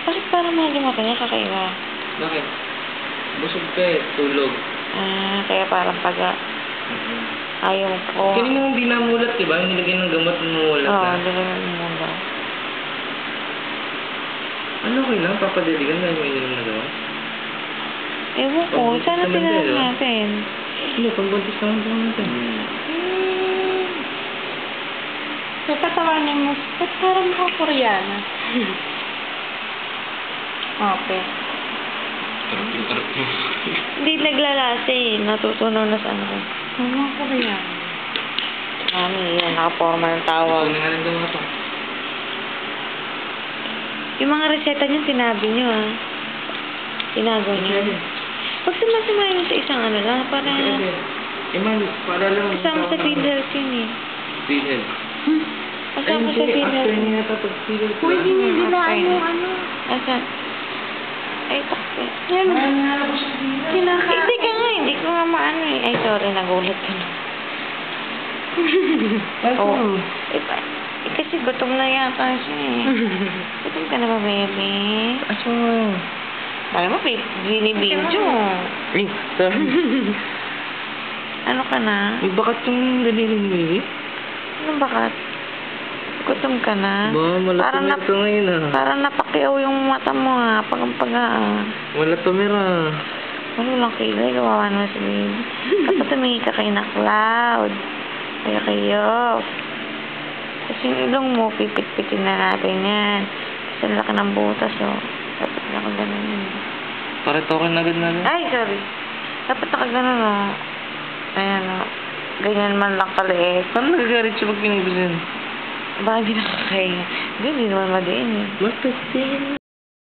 Bakit parang mahal yung mata niya? Kakaiba. Bakit? Busog ka eh. Tulog. Kaya parang paga. Ayaw ko. Kini mo hindi namulat, diba? Yung nilagay ng gamot na namulat na. Oo, nilagay mo lang. Ano okay lang? Papadiligan dahil may ininom na gamot? Ewan ko. Pagbuntis Sana naman tinanong tayo, natin. Hindi, pagbuntis naman po natin. May patawanin mo. Ba't parang mga Koreana? Okay. Tarap mo. Hindi naglalasa eh. Natutunaw na sa ano. Mga Koreana. Mami, yan. Nakaporma ng tawag. Ito na nga lang daw ito. Yung mga reseta niyo, sinabi niyo ah. Tinago niyo. Pag sumasamahin niyo sa isang ano lang, para Man, para lang. kasama sa PhilHealth yun eh. PhilHealth. Kasama sa After PhilHealth. niya nata pag PhilHealth. Uy, hindi na ano. Asan? Ay, takpe. Yan. Hindi ka nga, hindi ko nga maano eh. Ay, sorry, nagulat ka na. Oh. Kasi gutom na yata siya eh. Gutom ka na ba, baby? Aso. Alam mo, binibidyo. Ay, sorry. Ano ka na? May bakat yung daliri ni baby? Anong bakat? Gutom ka na? Ba, Parang malatumir ka ngayon ah. Parang napakiyaw yung mata mo ah. Pagampaga ah. Malatumir ah. Ano lang kilay, kawawa naman si baby. Dapat tumingin ka kay na Cloud. Kaya kayo. Kasi yung ilong mo, pipit-pitin na natin yan. Kasi ang laki ng butas oh. Dapat nakaganon yun. Paritokin agad na lang. Ay, sorry. Dapat nakaganon oh. Ayan oh. Ganyan man lang kaliit. Paano nagagalit siya pag pinipisin? Baka hindi nakakahinga. Hindi naman madiin eh. Bakit?